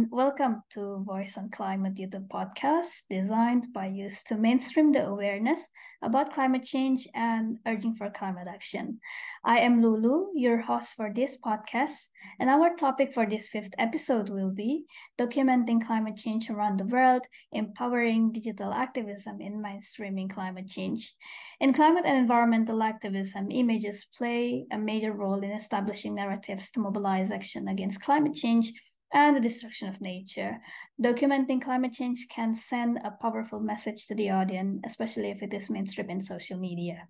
everyone. Welcome to Voice on Climate YouTube podcast, designed by youth to mainstream the awareness about climate change and urging for climate action. I am Lulu, your host for this podcast, and our topic for this fifth episode will be documenting climate change around the world, empowering digital activism in mainstreaming climate change. In climate and environmental activism, images play a major role in establishing narratives to mobilize action against climate change and the destruction of nature. Documenting climate change can send a powerful message to the audience, especially if it is mainstream in social media.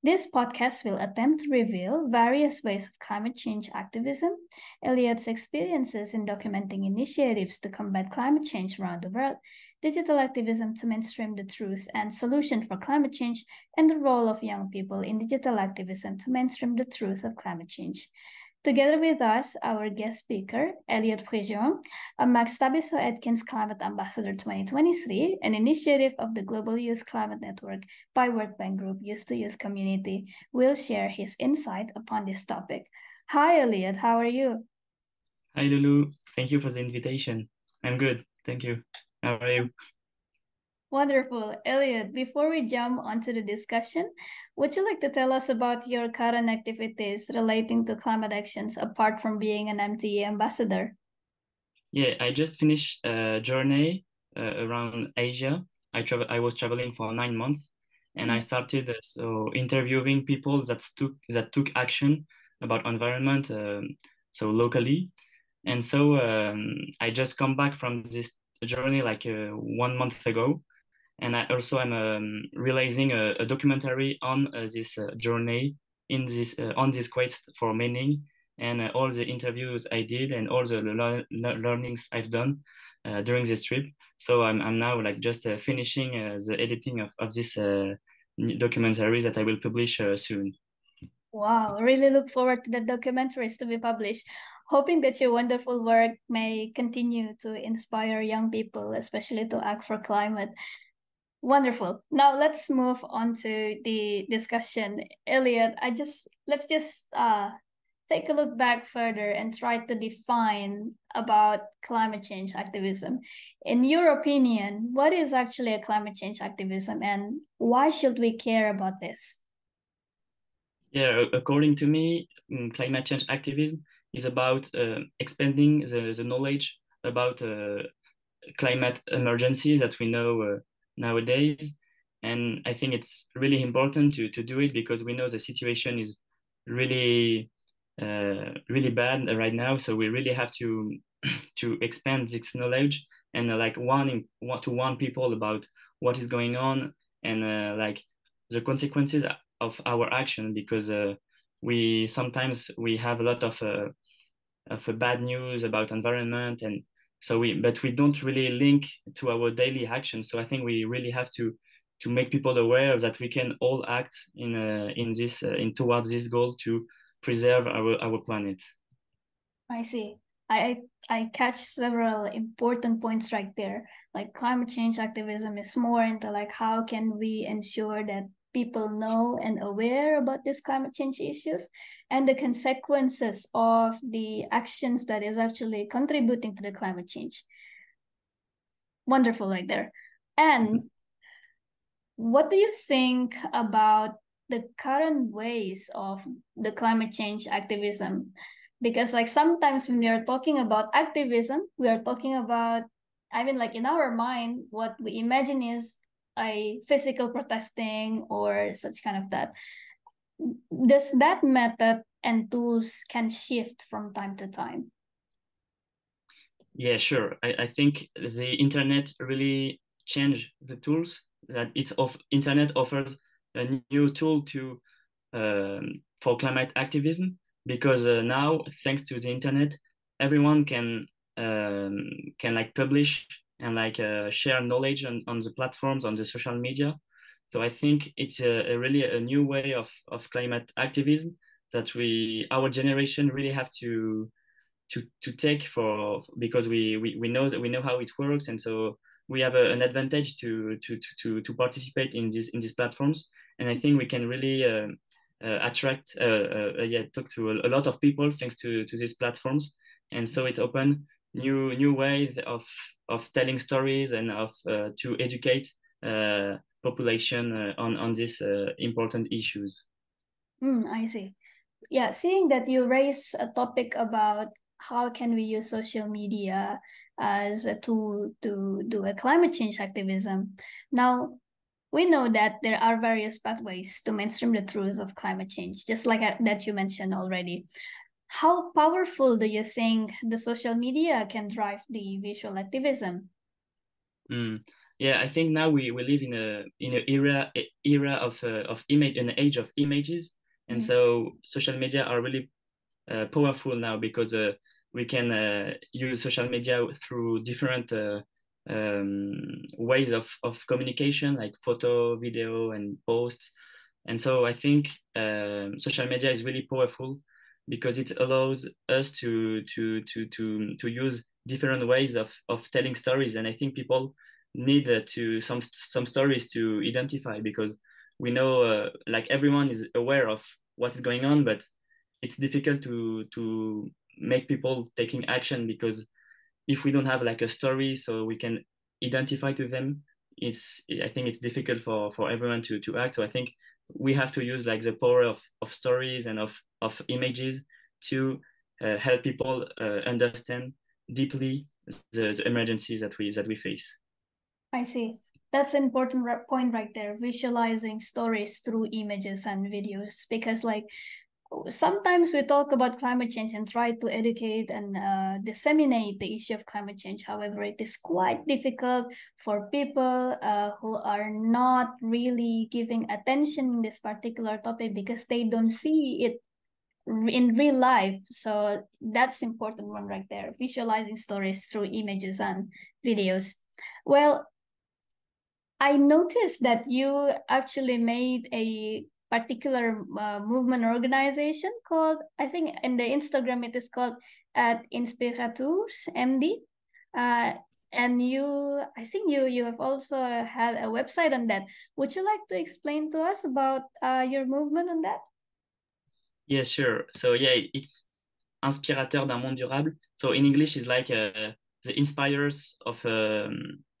This podcast will attempt to reveal various ways of climate change activism, Eliott's experiences in documenting initiatives to combat climate change around the world, digital activism to mainstream the truth and solution for climate change, and the role of young people in digital activism to mainstream the truth of climate change. Together with us, our guest speaker, Eliott Prigent, a Max Thabiso Edkins Climate Ambassador 2023, an initiative of the Global Youth Climate Network by World Bank Group Youth to Youth Community, will share his insight upon this topic. Hi, Eliott, how are you? Hi, Lulu. Thank you for the invitation. I'm good. Thank you. How are you? Wonderful. Eliott, before we jump onto the discussion, would you like to tell us about your current activities relating to climate actions apart from being an MTE ambassador? Yeah, I just finished a journey around Asia. I was traveling for 9 months, and I started interviewing people that took action about environment, so locally. And so I just come back from this journey like 1 month ago. And I also am realizing a documentary on this journey on this quest for meaning, and all the interviews I did and all the learnings I've done during this trip. So I'm now like just finishing the editing of this documentary that I will publish soon. Wow, really look forward to the documentaries to be published. Hoping that your wonderful work may continue to inspire young people, especially to act for climate. Wonderful. Now let's move on to the discussion. Eliott, let's just take a look back further and try to define about climate change activism. In your opinion, what is actually a climate change activism and why should we care about this? Yeah, according to me, climate change activism is about expanding the knowledge about climate emergencies that we know nowadays. And I think it's really important to do it because we know the situation is really, really bad right now. So we really have to to expand this knowledge and like warn people about what is going on and like the consequences of our action because we sometimes we have a lot of bad news about environment and but we don't really link to our daily actions. So I think we really have to make people aware that we can all act in this in towards this goal to preserve our planet. I see. I catch several important points right there. Like climate change activism is more into like how can we ensure that people know and aware about these climate change issues and the consequences of the actions that is actually contributing to the climate change. Wonderful right there. And what do you think about the current ways of the climate change activism? Because like sometimes when we are talking about activism, we are talking about, I mean, like in our mind, what we imagine is a physical protesting or such kind of that. Does that method and tools can shift from time to time? Yeah, sure. I think the internet really changed the tools that internet offers a new tool to for climate activism because now thanks to the internet everyone can like publish and like share knowledge on the platforms on the social media. So I think it's a really a new way of climate activism that our generation really have to take for because we know that we know how it works, and so we have an advantage to participate in these platforms. And I think we can really talk to a lot of people thanks to these platforms. And so it's open new ways of telling stories and of to educate population on these important issues. I see. Yeah, seeing that you raise a topic about how can we use social media as a tool to do a climate change activism. Now, we know that there are various pathways to mainstream the truths of climate change, just like that you mentioned already. How powerful do you think the social media can drive the visual activism? Mm. Yeah, I think now we live in an era of image, an age of images, and Mm. so social media are really powerful now because we can use social media through different ways of communication, like photo, video, and posts. And so I think social media is really powerful because it allows us to use different ways of telling stories. And I think people need to some stories to identify because we know like everyone is aware of what is going on, but it's difficult to make people taking action because if we don't have like a story so we can identify to them, I think it's difficult for everyone to act. So I think we have to use like the power of stories and of images to help people understand deeply the emergencies that we face. I see. That's an important point right there, visualizing stories through images and videos. Because, like, sometimes we talk about climate change and try to educate and disseminate the issue of climate change. However, it is quite difficult for people who are not really giving attention in this particular topic because they don't see it in real life. So that's important one right there, visualizing stories through images and videos. Well, I noticed that you actually made a particular movement organization called, I think in the Instagram it is called at Inspirateurs MD. Uh, and I think you have also had a website on that. Would you like to explain to us about your movement on that? Yeah, sure. So yeah, it's inspirateurs d'un monde durable. So in English, it's like the inspirers of a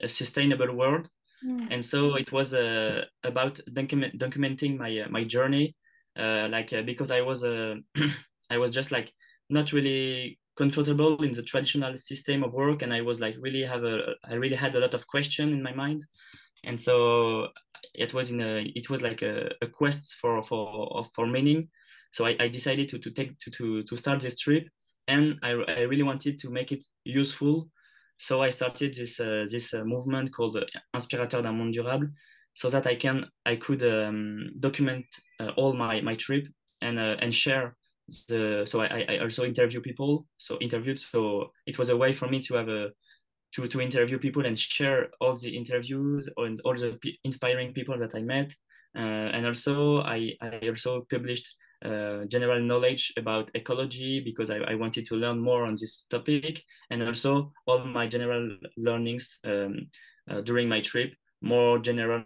sustainable world. Mm. And so it was about documenting my journey, because I was I was just like not really comfortable in the traditional system of work, and I was like I really had a lot of question in my mind, and so it was like a quest for meaning. So I decided to start this trip, and I really wanted to make it useful. So I started this movement called Inspirateurs d'un monde durable, so that I could document all my trip and share I also interview people, so interviewed. So it was a way for me to have a to interview people and share all the interviews and all the inspiring people that I met. And also, I also published general knowledge about ecology because I wanted to learn more on this topic, and also all my general learnings during my trip, more general,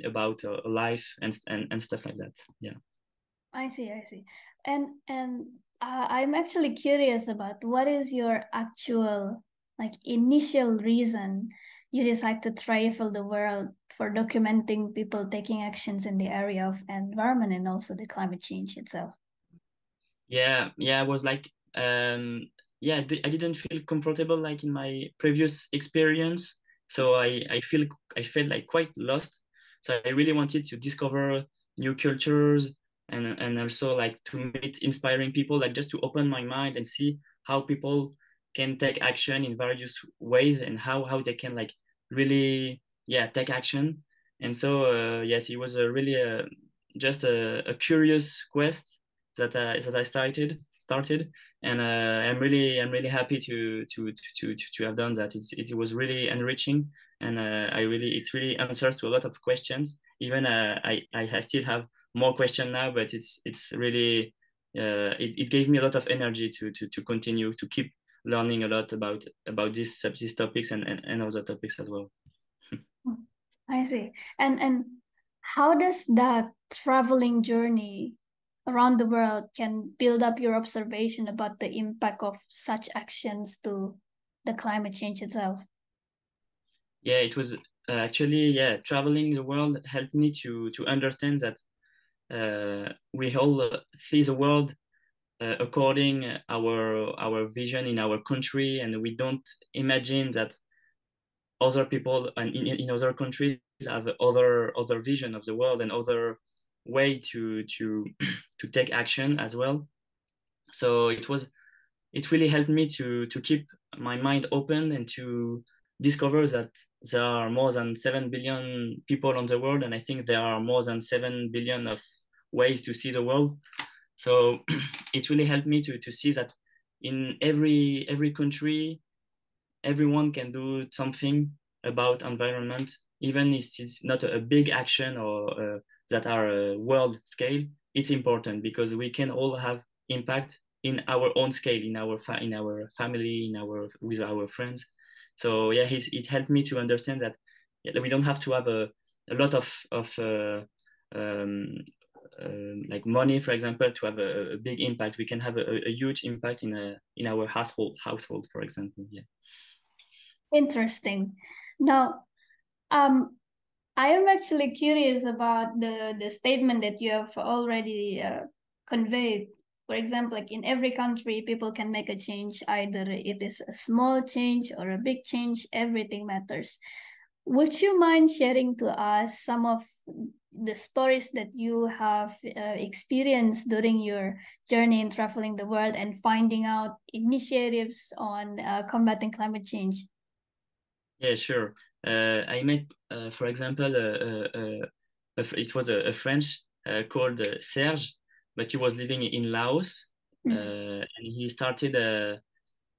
about life and stuff like that. Yeah. I see, I see. And I'm actually curious about what is your actual like initial reason you decide to travel the world for documenting people taking actions in the area of environment and also the climate change itself. Yeah, I was like, yeah, I didn't feel comfortable like in my previous experience. So I felt like quite lost. So I really wanted to discover new cultures and also like to meet inspiring people, like just to open my mind and see how people can take action in various ways and how they can like really, yeah, take action. And so yes, it was a really just a curious quest that I started, and I'm really happy to have done that. It was really enriching, and it really answers to a lot of questions. Even I still have more questions now, but it's really it gave me a lot of energy to continue to keep learning a lot about these topics and other topics as well. Hmm. I see. And how does that traveling journey around the world can build up your observation about the impact of such actions to the climate change itself? Yeah, it was actually, traveling the world helped me to understand that we all see the world according our vision in our country, and we don't imagine that other people and in other countries have other vision of the world and other way to to take action as well. So it really helped me to keep my mind open and to discover that there are more than 7 billion people on the world, and I think there are more than 7 billion of ways to see the world. So it really helped me to see that in every country, everyone can do something about environment, even if it's not a big action or that are a world scale. It's important because we can all have impact in our own scale, in our family, in our with our friends. So yeah, it helped me to understand that we don't have to have a lot of um, like money, for example, to have a big impact. We can have a huge impact in our household, for example. Yeah. Interesting. Now, I am actually curious about the statement that you have already conveyed. For example, like in every country, people can make a change. Either it is a small change or a big change, everything matters. Would you mind sharing to us some of the stories that you have experienced during your journey in traveling the world and finding out initiatives on combating climate change? Yeah, sure. I met, for example, it was a French called Serge, but he was living in Laos, Mm. and he started.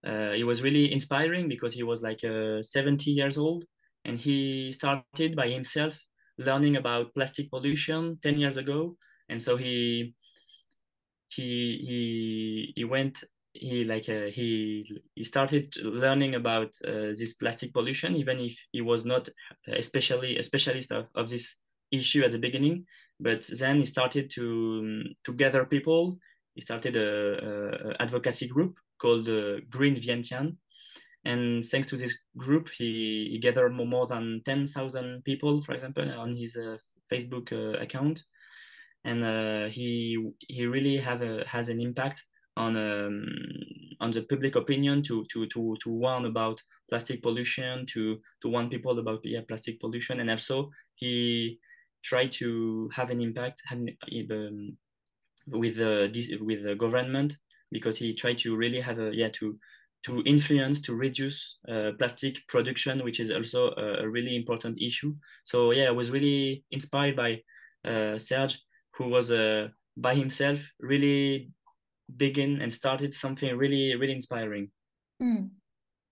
He was really inspiring because he was like 70 years old, and he started by himself learning about plastic pollution 10 years ago, and so he went he started learning about this plastic pollution, even if he was not especially a specialist of this issue at the beginning. But then he started to gather people. He started a advocacy group called Green Vientiane, and thanks to this group he gathered more than 10,000 people, for example, on his Facebook account. And he really has an impact on the public opinion to warn about plastic pollution, to warn people about plastic pollution. And also he tried to have an impact with the government, because he tried to really have to influence to reduce plastic production, which is also a really important issue. So yeah, I was really inspired by Serge, who was by himself really begin and started something really inspiring. Mm.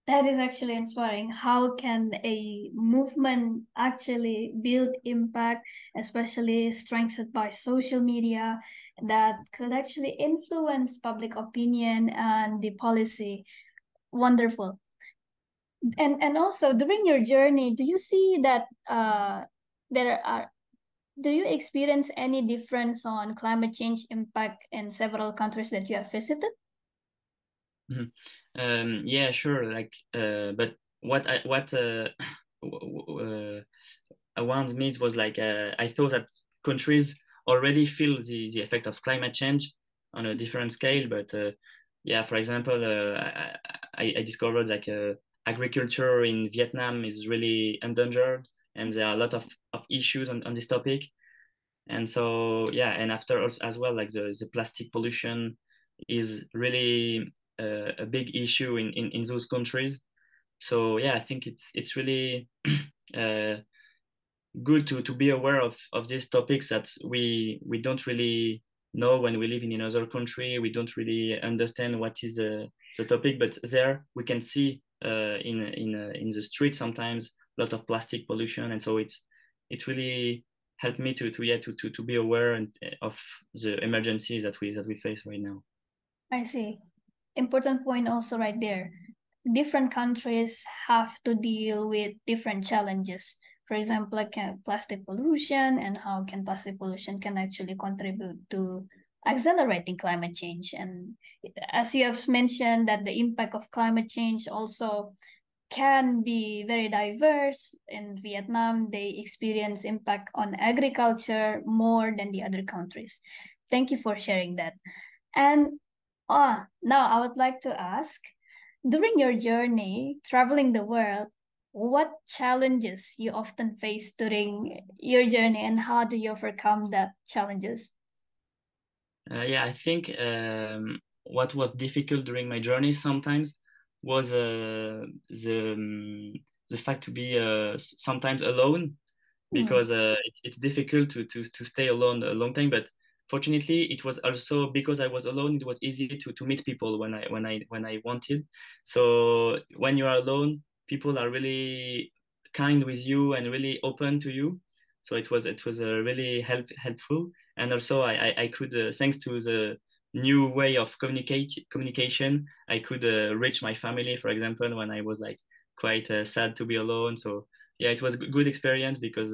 That is actually inspiring. How can a movement actually build impact, especially strengthened by social media, that could actually influence public opinion and the policy? Wonderful. And also during your journey, do you see that there are do you experience any difference on climate change impact in several countries that you have visited? Mhm. Yeah, sure. Like, but what around me it was like I thought that countries already feel the effect of climate change on a different scale. But yeah, for example, I discovered like agriculture in Vietnam is really endangered, and there are a lot of issues on this topic. And so yeah, and after also as well, like the plastic pollution is really a big issue in those countries. So yeah, I think it's really uh, good to be aware of these topics that we don't really know when we live in another country. We don't really understand what is the topic, but there we can see in the street sometimes a lot of plastic pollution, and so it really helped me to be aware of the emergencies that we face right now. I see. Important point also right there. Different countries have to deal with different challenges. For example, like plastic pollution and how can plastic pollution can actually contribute to accelerating climate change. And as you have mentioned, that the impact of climate change also can be very diverse. In Vietnam, they experience impact on agriculture more than the other countries. Thank you for sharing that. And now I would like to ask, during your journey traveling the world, what challenges you often face during your journey and how do you overcome that challenges? Yeah, I think what was difficult during my journey sometimes was the fact to be sometimes alone, Mm, because it's difficult to stay alone a long time. But fortunately, it was also because I was alone, it was easy to meet people when I wanted. So when you are alone, people are really kind with you and really open to you. So it was really helpful. And also I could, thanks to the new way of communication, I could reach my family, for example, when I was like quite sad to be alone. So yeah, it was good experience because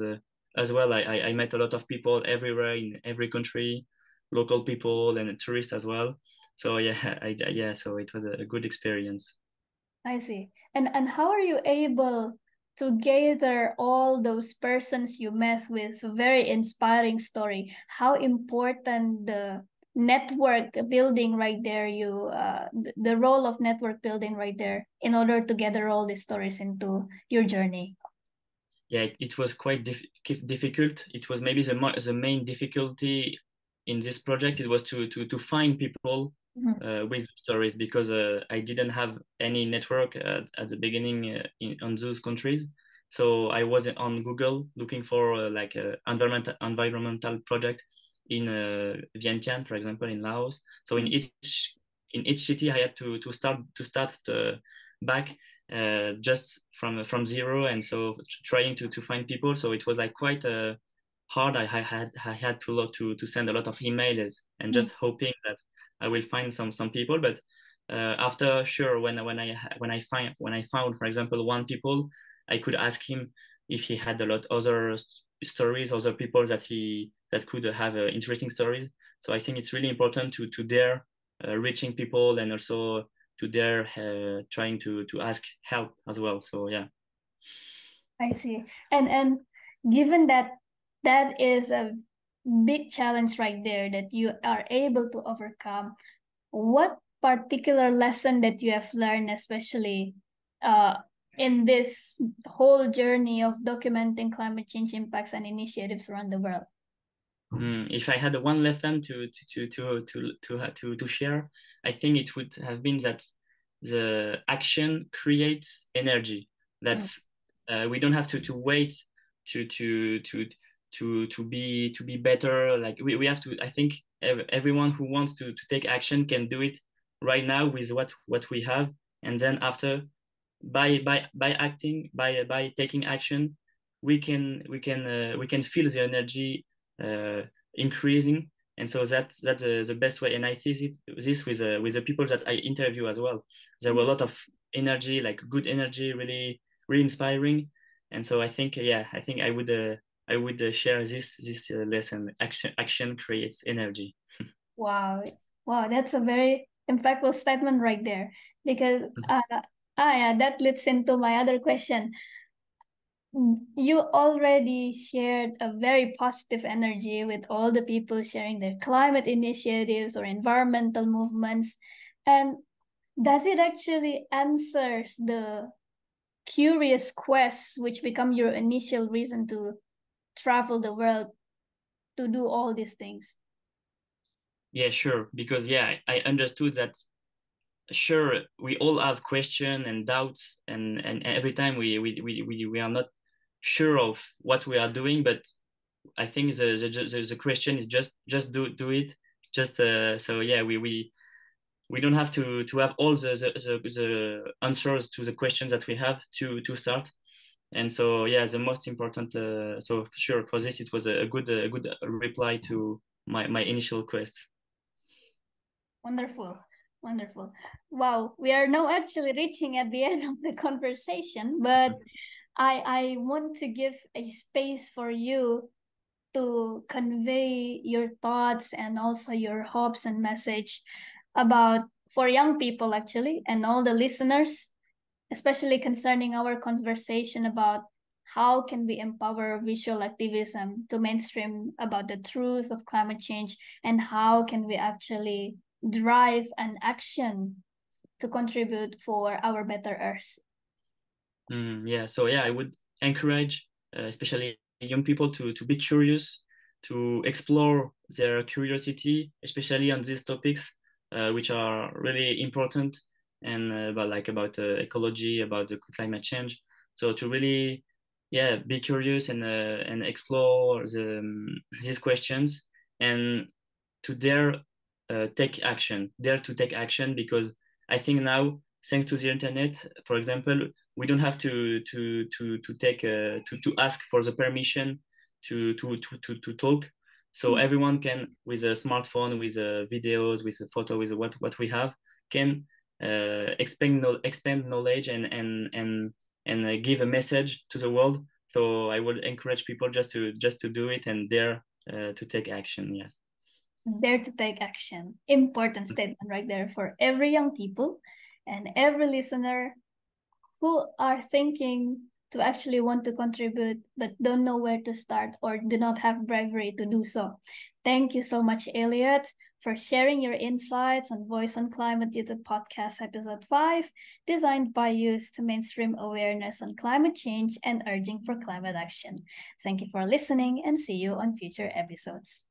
as well I met a lot of people everywhere in every country, local people and tourists as well. So yeah, yeah, so it was a good experience. I see. And how are you able to gather all those persons you met with? So very inspiring story. How important the network building right there, the role of network building right there in order to gather all these stories into your journey. Yeah, it was quite difficult. It was maybe the main difficulty in this project. It was to find people Mhm. with stories, because I didn't have any network at the beginning on those countries. So I was on Google looking for like a environmental project in Vientiane, for example, in Laos. So in each city, I had to start back just from zero, and so trying to find people. So it was like quite hard. I had to send a lot of emails and Mm. just hoping that I will find some people. But after, sure, when I found, for example, one people, I could ask him if he had a lot other stories, other people that could have interesting stories. So I think it's really important to dare reaching people, and also to dare trying to ask help as well. So yeah. I see. And given that that is a big challenge right there that you are able to overcome, what particular lesson that you have learned, especially uh, in this whole journey of documenting climate change impacts and initiatives around the world? If I had one lesson to share, I think it would have been that the action creates energy. Mm, That we don't have to wait to to to to be better. Like we have to. I think everyone who wants to take action can do it right now with what we have, and then after, by acting, by taking action, we can feel the energy uh, increasing. And so that's the best way. And I see this with the people that I interview as well. There were a lot of energy, like good energy, really really inspiring. And so I think, yeah, I think I would share this lesson. Action creates energy. wow, wow, that's a very impactful statement right there. Because yeah, that leads into my other question. You already shared a very positive energy with all the people sharing their climate initiatives or environmental movements. And does it actually answers the curious quests which become your initial reason to travel the world to do all these things? Yeah, sure, because yeah, I understood that, sure, we all have questions and doubts, and every time we are not sure of what we are doing. But I think the question is just do it. Just so yeah, we don't have to have all the answers to the questions that we have to start. And so yeah, the most important, so sure, for this it was a good reply to my initial quest. Wonderful. Wonderful. Wow, we are now actually reaching at the end of the conversation, but I want to give a space for you to convey your thoughts and also your hopes and message about for young people actually and all the listeners, especially concerning our conversation about how can we empower visual activism to mainstream about the truth of climate change, and how can we actually drive an action to contribute for our better earth. Yeah, so yeah, I would encourage especially young people to be curious, to explore their curiosity, especially on these topics, which are really important, and about ecology, about the climate change. So to really, yeah, be curious and explore these questions, and to dare to take action, because I think now, thanks to the internet, for example, we don't have to ask for the permission to talk. So everyone can, with a smartphone, with videos, with a photo, with what we have, can expand knowledge and give a message to the world. So I would encourage people just to do it and dare to take action. Yeah. Dare to take action. Important statement right there for every young people and every listener who are thinking to actually want to contribute but don't know where to start or do not have bravery to do so. Thank you so much, Eliott, for sharing your insights on Voice on Climate YouTube Podcast Episode 5, designed by youth to mainstream awareness on climate change and urging for climate action. Thank you for listening, and see you on future episodes.